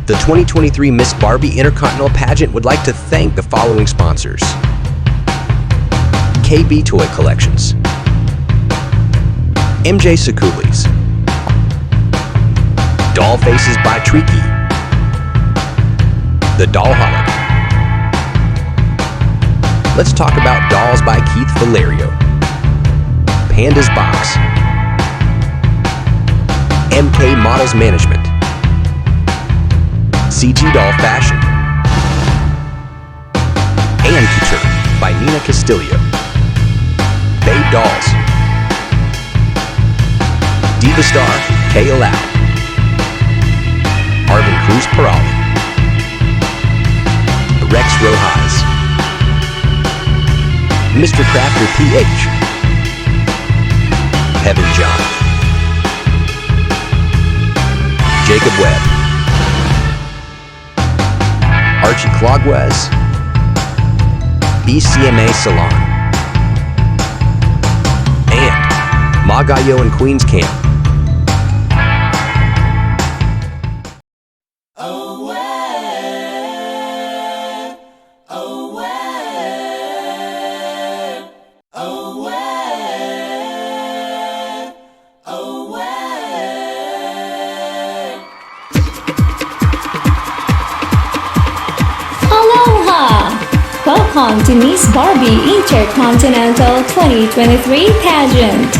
The 2023 Miss Barbie Intercontinental Pageant would like to thank the following sponsors: KB Toy Collections, MJ Sakulis, Doll Faces by Triki, The Dollholic. Let's Talk About Dolls by Keith Valerio, Panda's Box, MK Models Management, CG Doll Fashion, and Couture by Nina Castillo, Babe Dolls, Diva Star, Kay Alau, Arvin Cruz Parali, Rex Rojas, Mr. Crafter PH, Heaven John, Jacob Webb, Archie Clogwes, BCMA Salon, and Magayo and Queens Camp. Welcome to Miss Barbie Intercontinental 2023 Pageant.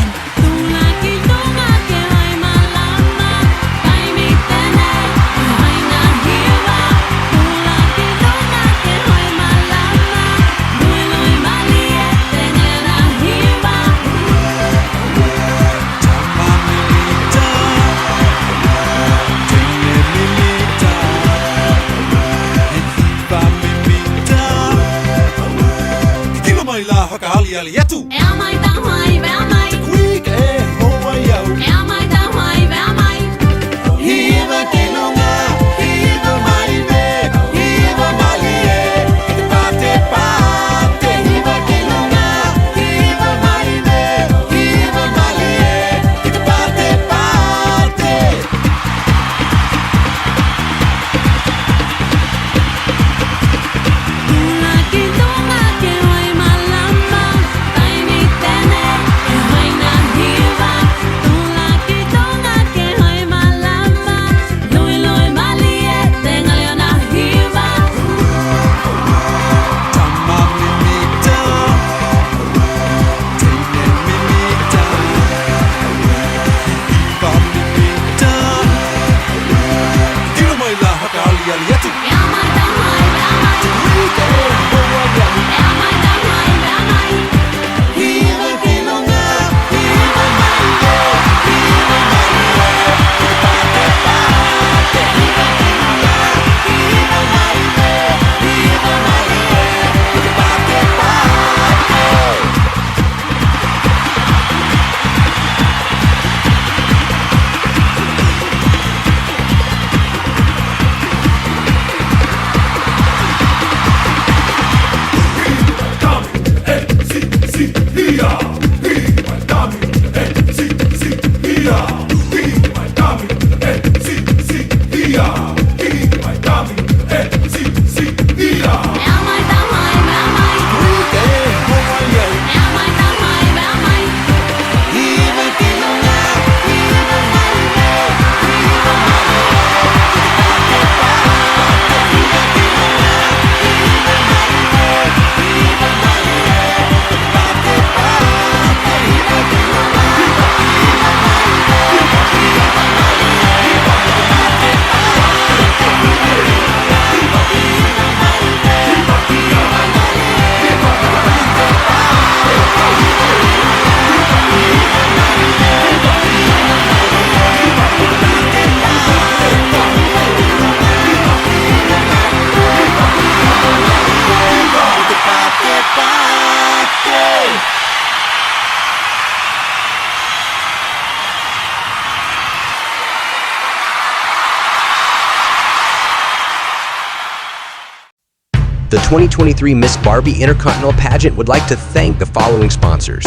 The 2023 Miss Barbie Intercontinental Pageant would like to thank the following sponsors: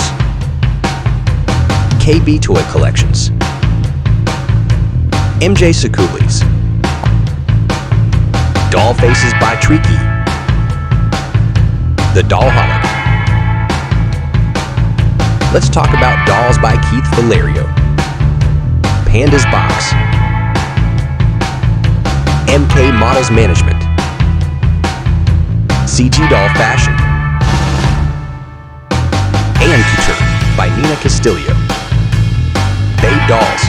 KB Toy Collections, MJ Sakulis, Doll Faces by Triki. The Doll Holiday. Let's talk about Dolls by Keith Valerio. Panda's Box. MK Models Management. CG Doll Fashion. And Couture by Nina Castillo. Babe Dolls.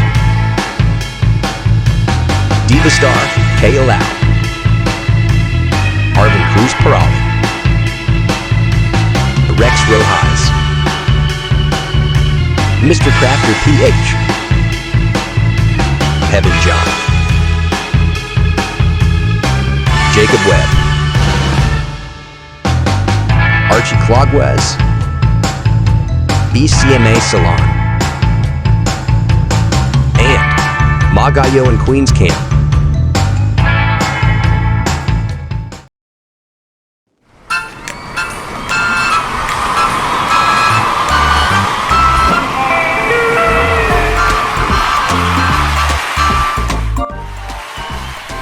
Diva Star, Kay Lau. Arvin Cruz Parali. Rex Rojas. Mr. Crafter PH. Heaven John. Jacob Webb. Archie Clogwes. BCMA Salon. And Magayo and Queens Camp.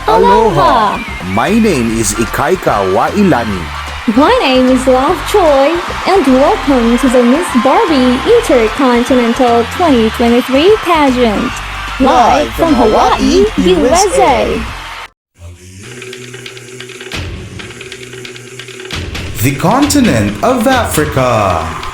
Aloha! My name is Ikaika Wailani. My name is Choi, and welcome to the Miss Barbie Intercontinental 2023 Pageant. Live from Hawaii, USA. The continent of Africa.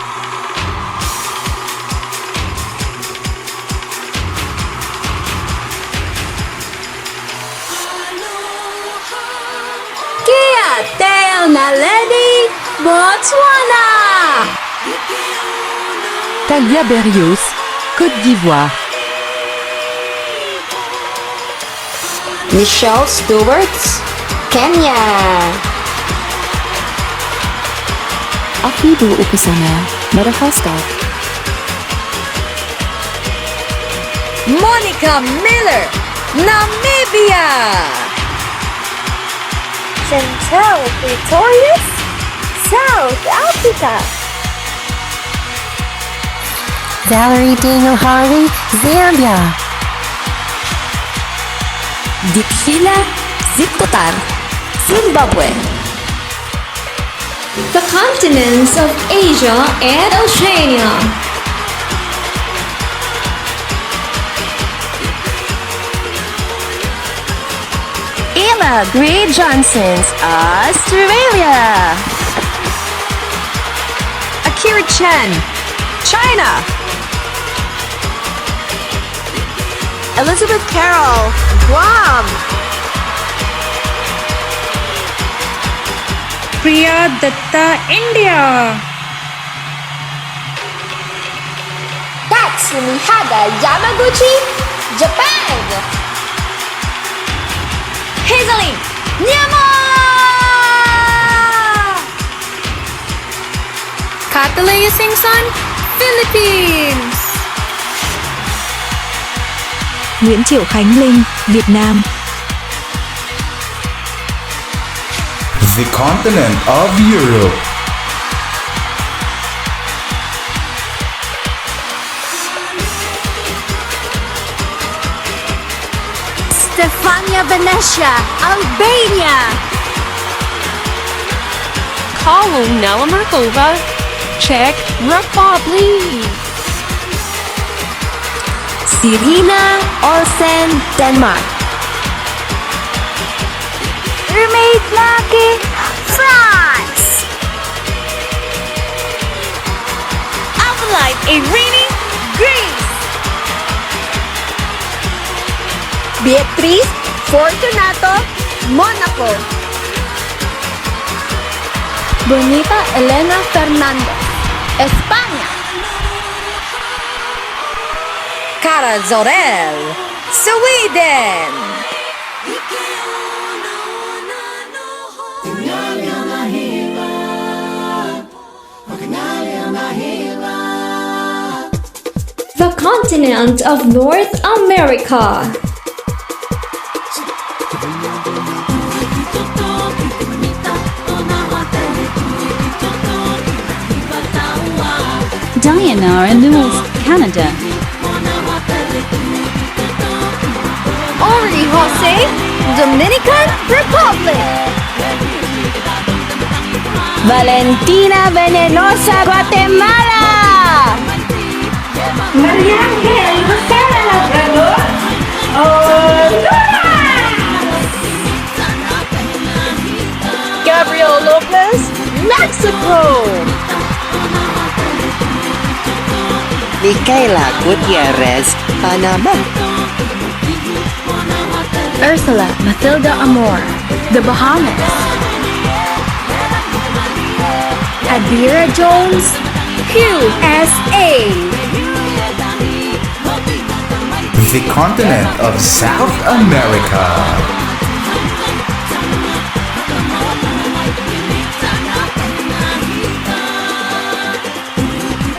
Naledi, Botswana. Talia Berrios, Côte d'Ivoire. Michelle Stewart, Kenya. Afidu Ukusana, Madagascar. Monica Miller, Namibia. Chantal Pretorius, South Africa. Valerie Daniel Harvey, Zambia. Dipshila Zipkotar, Zimbabwe. The continents of Asia and Oceania. Ella Gray Johnson's Australia. Akira Chen, China. Elizabeth Carroll, Guam. Priya Datta, India. Tatsumi Hada, Yamaguchi, Japan. Hazeline, Myanmar. Catalea Singson, Philippines. Nguyễn Triệu Khánh Linh, Việt Nam. The continent of Europe. Stefania Venetia, Albania. Kolumnella Markova, Czech Republic. Sirina Olsen, Denmark. Roommate Lucky, France. Avalite Irini, Greece. Beatriz Fortunato, Monaco. Bonita Elena Fernandez, España. Cara Zorel, Sweden. The continent of North America. Diana in North Canada. Ori Jose, Dominican Republic. Valentina Venenosa, Guatemala. María Ángel Rosana Labrador, Gabriel Lopez, Mexico. Micaela Gutierrez, Panama. Ursula Matilda Amor, The Bahamas. Adira Jones, USA. The continent of South America.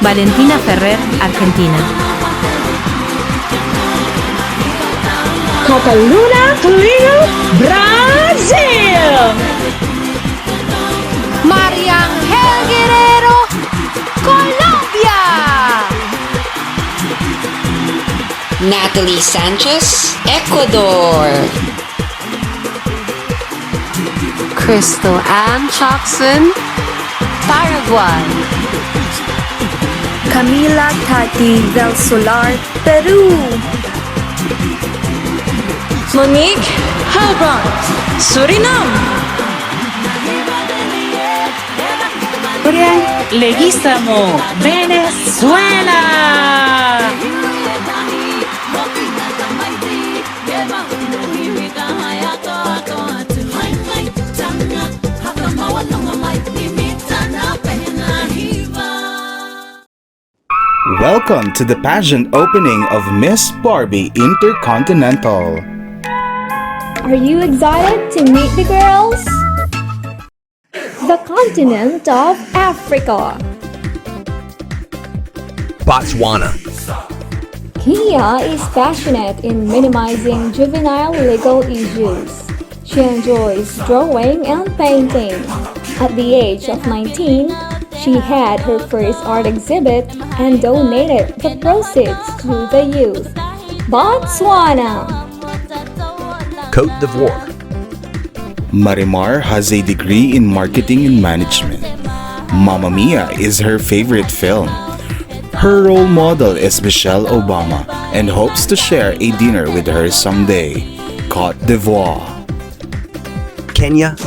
Valentina Ferrer, Argentina. Cataluna Clio, Brazil. Maria Angel Guerrero, Colombia. Natalie Sanchez, Ecuador. Crystal Ann Jackson, Paraguay. Camila Tati del Solar, Peru. Monique Halbrand, Suriname. Brian Leguizamo, Venezuela. Welcome to the pageant opening of Miss Barbie Intercontinental. Are you excited to meet the girls? The continent of Africa. Botswana. Kenya is passionate in minimizing juvenile legal issues. She enjoys drawing and painting. At the age of 19, she had her first art exhibit and donated the proceeds to the youth. Botswana. Côte d'Ivoire. Marimar has a degree in marketing and management. Mamma Mia is her favorite film. Her role model is Michelle Obama and hopes to share a dinner with her someday. Côte d'Ivoire. Kenya.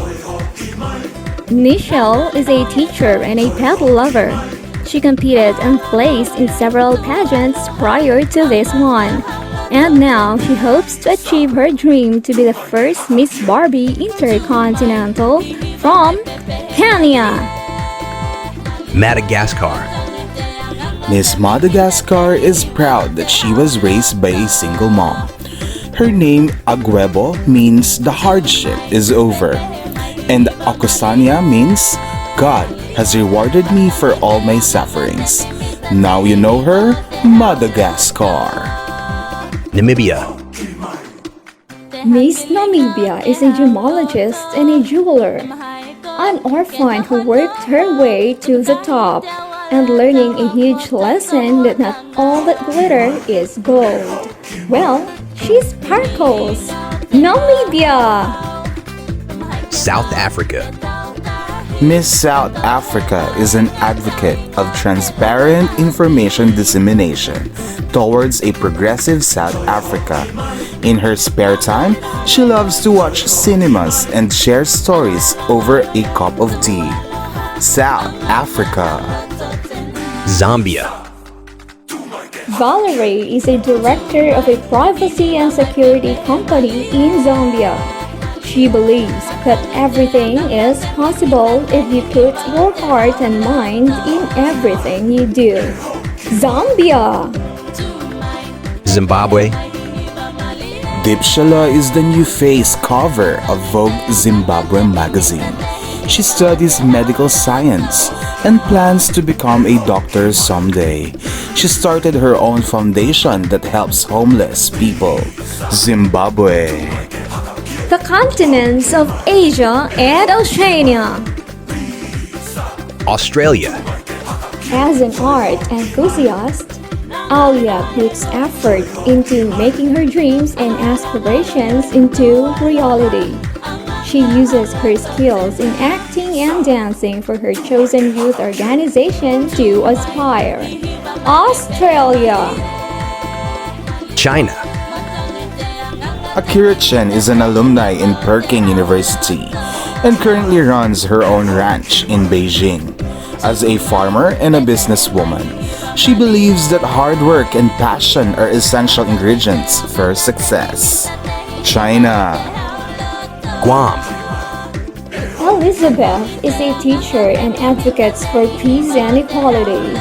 Michelle is a teacher and a pet lover. She competed and placed in several pageants prior to this one. And now she hopes to achieve her dream to be the first Miss Barbie Intercontinental from Kenya. Madagascar. Miss Madagascar is proud that she was raised by a single mom. Her name, Agwebo, means the hardship is over. And Akusanya means God has rewarded me for all my sufferings. Now you know her, Madagascar. Namibia. Miss Namibia is a gemologist and a jeweler. An orphan who worked her way to the top and learning a huge lesson that not all that glitter is gold. Well, she sparkles. Namibia. South Africa. Miss South Africa is an advocate of transparent information dissemination towards a progressive South Africa. In her spare time, she loves to watch cinemas and share stories over a cup of tea. South Africa. Zambia. Valerie is a director of a privacy and security company in Zambia. She believes that everything is possible if you put your heart and mind in everything you do. Zambia. Zimbabwe. Dipshala is the new face cover of Vogue Zimbabwe magazine. She studies medical science and plans to become a doctor someday. She started her own foundation that helps homeless people. Zimbabwe. The continents of Asia and Oceania. Australia. As an art enthusiast, Alia puts effort into making her dreams and aspirations into reality. She uses her skills in acting and dancing for her chosen youth organization to aspire. Australia. China. Akira Chen is an alumni in Peking University and currently runs her own ranch in Beijing. As a farmer and a businesswoman, she believes that hard work and passion are essential ingredients for success. China. Guam. Elizabeth is a teacher and advocates for peace and equality.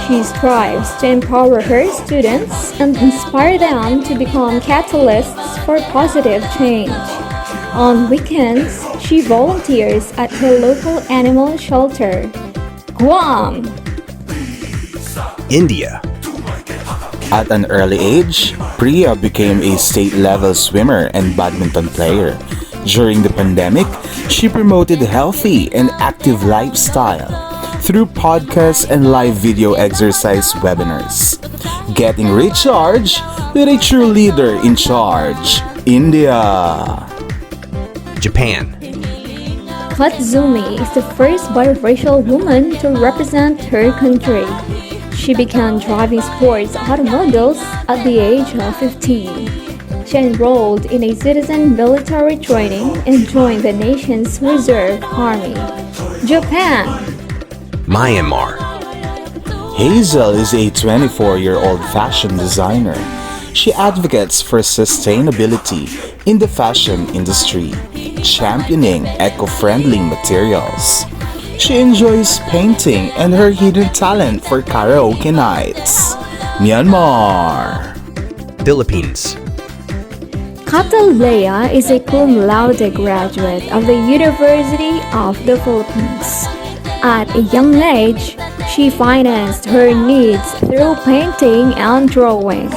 She strives to empower her students and inspire them to become catalysts for positive change. On weekends, she volunteers at her local animal shelter. Guam. India. At an early age, Priya became a state-level swimmer and badminton player. During the pandemic, she promoted healthy and active lifestyle through podcasts and live video exercise webinars. Getting recharged with a true leader in charge. India. Japan. Katsumi is the first biracial woman to represent her country. She began driving sports automobiles at the age of 15. She enrolled in a citizen military training and joined the nation's reserve army. Japan. Myanmar. Hazel is a 24-year-old fashion designer. She advocates for sustainability in the fashion industry, championing eco-friendly materials. She enjoys painting and her hidden talent for karaoke nights. Myanmar. Philippines. Catalea is a cum laude graduate of the University of the Philippines. At a young age, she financed her needs through painting and drawing.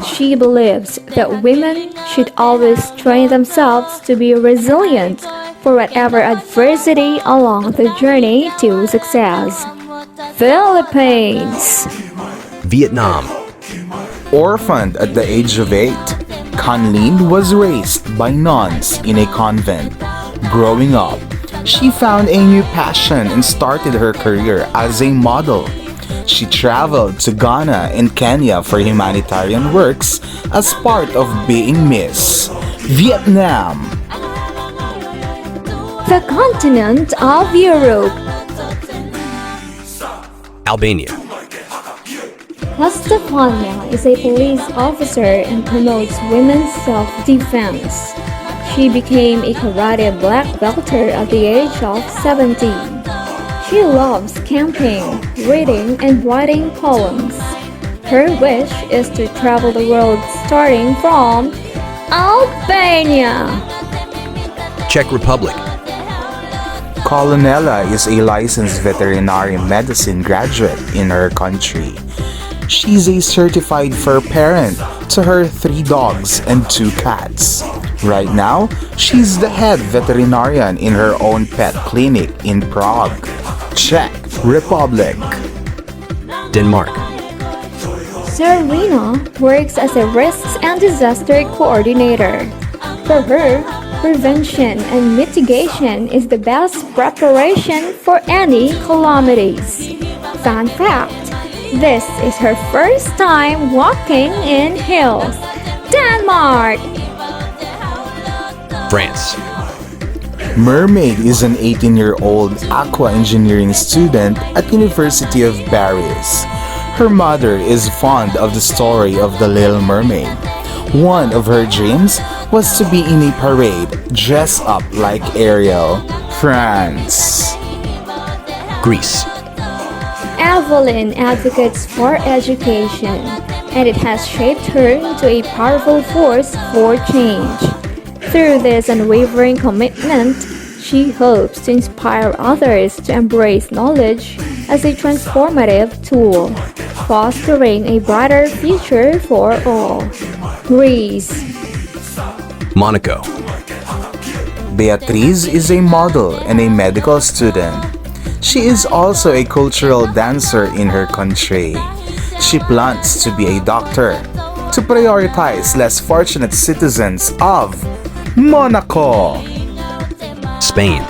She believes that women should always train themselves to be resilient for whatever adversity along the journey to success. Philippines. Vietnam. Orphaned at the age of 8, Conlin was raised by nuns in a convent. Growing up, she found a new passion and started her career as a model. She traveled to Ghana and Kenya for humanitarian works as part of being Miss Vietnam. The continent of Europe. Albania. Estefania is a police officer and promotes women's self-defense. She became a karate black belter at the age of 17. She loves camping, reading, and writing poems. Her wish is to travel the world starting from Albania. Czech Republic. Colonella is a licensed veterinary medicine graduate in her country. She's a certified fur parent to her 3 dogs and 2 cats. Right now, she's the head veterinarian in her own pet clinic in Prague, Czech Republic. Denmark. Serena works as a risks and disaster coordinator. For her, prevention and mitigation is the best preparation for any calamities. Fun fact, this is her first time walking in heels. Denmark. France. Mermaid is an 18-year-old aqua engineering student at University of Paris. Her mother is fond of the story of the Little Mermaid. One of her dreams was to be in a parade dressed up like Ariel. France. Greece. Evelyn advocates for education, and it has shaped her into a powerful force for change. Through this unwavering commitment, she hopes to inspire others to embrace knowledge as a transformative tool, fostering a brighter future for all. Greece. Monaco. Beatriz is a model and a medical student. She is also a cultural dancer in her country. She plans to be a doctor to prioritize less fortunate citizens of Monaco. Spain.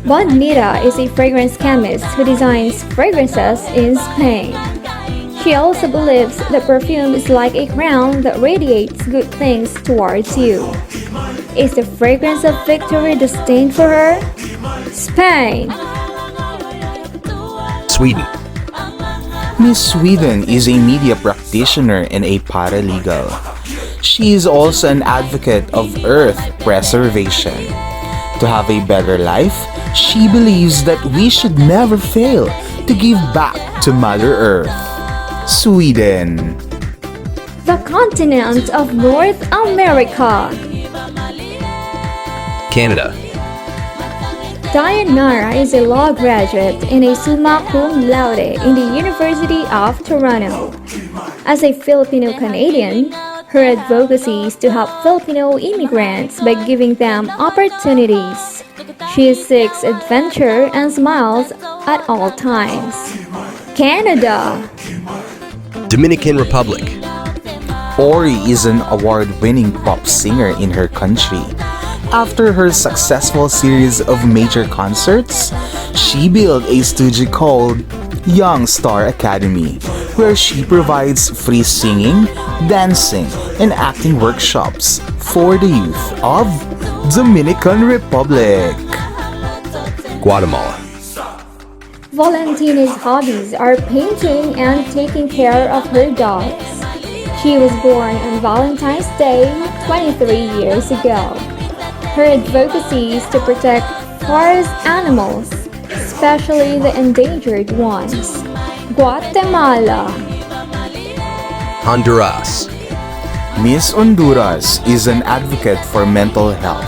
Bonita is a fragrance chemist who designs fragrances in Spain. She also believes that perfume is like a crown that radiates good things towards you. Is the fragrance of victory destined for her? Spain. Sweden. Miss Sweden is a media practitioner and a paralegal. She is also an advocate of earth preservation. To have a better life, she believes that we should never fail to give back to Mother Earth. Sweden. The continent of North America. Canada. Dayanara is a law graduate and a summa cum laude in the University of Toronto. As a Filipino-Canadian, her advocacy is to help Filipino immigrants by giving them opportunities. She seeks adventure and smiles at all times. Canada. Dominican Republic. Ori is an award-winning pop singer in her country. After her successful series of major concerts, she built a studio called Young Star Academy, where she provides free singing, dancing, and acting workshops for the youth of Dominican Republic. Guatemala. Valentina's hobbies are painting and taking care of her dogs. She was born on Valentine's Day 23 years ago. Her advocacy is to protect forest animals, especially the endangered ones. Guatemala. Honduras. Miss Honduras is an advocate for mental health.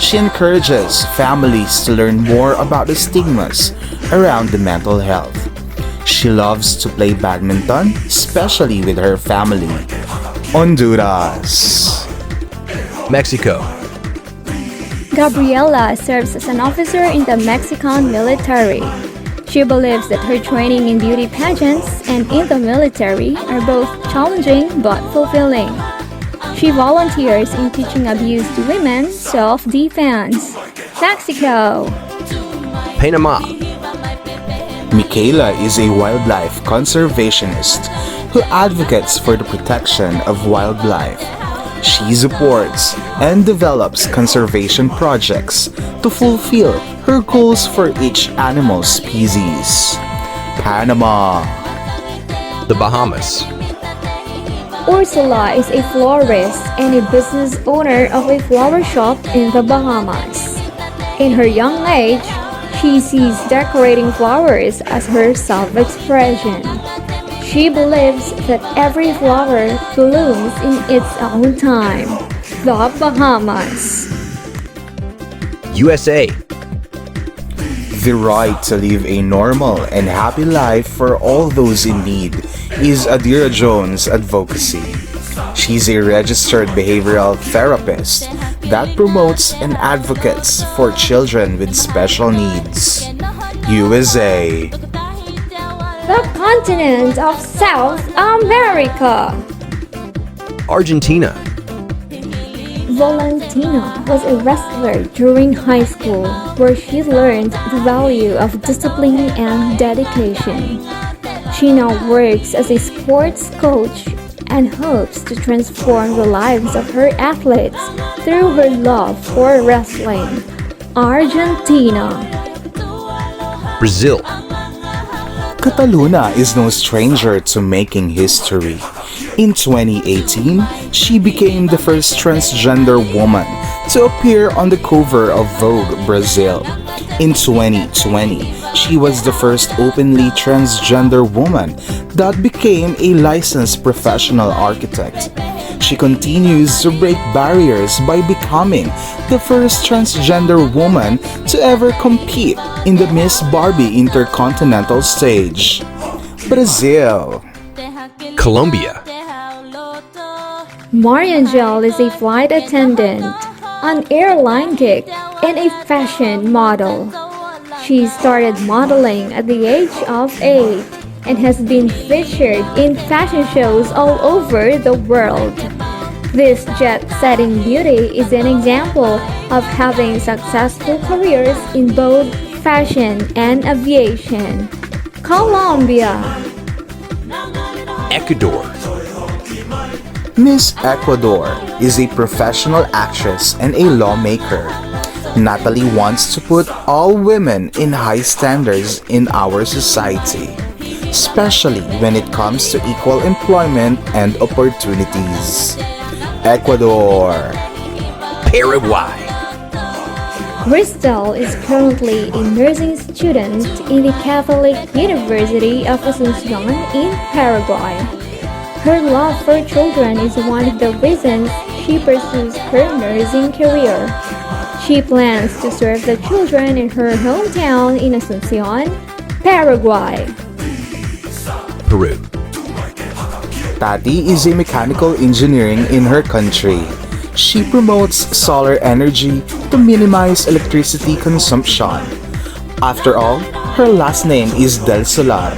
She encourages families to learn more about the stigmas around the mental health. She loves to play badminton, especially with her family. Honduras. Mexico. Gabriela serves as an officer in the Mexican military. She believes that her training in beauty pageants and in the military are both challenging but fulfilling. She volunteers in teaching abused women self-defense. Mexico. Panama. Michaela is a wildlife conservationist who advocates for the protection of wildlife. She supports and develops conservation projects to fulfill her goals for each animal species. Panama. The Bahamas. Ursula is a florist and a business owner of a flower shop in the Bahamas. In her young age, she sees decorating flowers as her self-expression. She believes that every flower blooms in its own time. The Bahamas. USA. The right to live a normal and happy life for all those in need is Adira Jones' advocacy. She's a registered behavioral therapist that promotes and advocates for children with special needs. USA. The continent of South America. Argentina. Valentina was a wrestler during high school, where she learned the value of discipline and dedication. She now works as a sports coach and hopes to transform the lives of her athletes through her love for wrestling. Argentina. Brazil. Cataluna is no stranger to making history. In 2018, she became the first transgender woman to appear on the cover of Vogue Brazil. In 2020, she was the first openly transgender woman that became a licensed professional architect. She continues to break barriers by becoming the first transgender woman to ever compete in the Miss Barbie Intercontinental stage. Brazil. Colombia. Mariangel is a flight attendant, an airline geek, and a fashion model. She started modeling at the age of 8. and has been featured in fashion shows all over the world. This jet-setting beauty is an example of having successful careers in both fashion and aviation. Colombia. Ecuador. Miss Ecuador is a professional actress and a lawmaker. Natalie wants to put all women in high standards in our society, especially when it comes to equal employment and opportunities. Ecuador. Paraguay. Crystal is currently a nursing student in the Catholic University of Asunción in Paraguay. Her love for children is one of the reasons she pursues her nursing career. She plans to serve the children in her hometown in Asunción, Paraguay. Peru. Tati is a mechanical engineering in her country. She promotes solar energy to minimize electricity consumption. After all, her last name is Del Solar.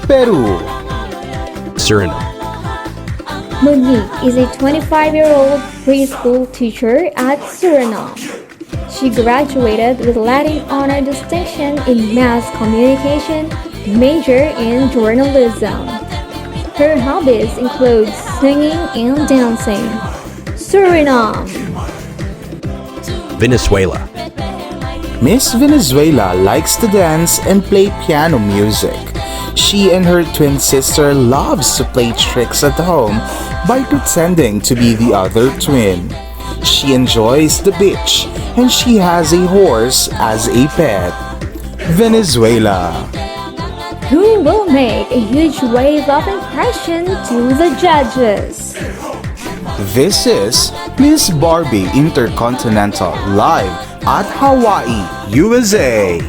Peru. Suriname. Monique is a 25-year-old preschool teacher at Suriname. She graduated with Latin honor distinction in mass communication, major in journalism. Her hobbies include singing and dancing. Suriname. Venezuela. Miss Venezuela likes to dance and play piano music. She and her twin sister loves to play tricks at home by pretending to be the other twin. She enjoys the beach and she has a horse as a pet. Venezuela. Who will make a huge wave of impression to the judges? This is Miss Barbie Intercontinental live at Hawaii, USA.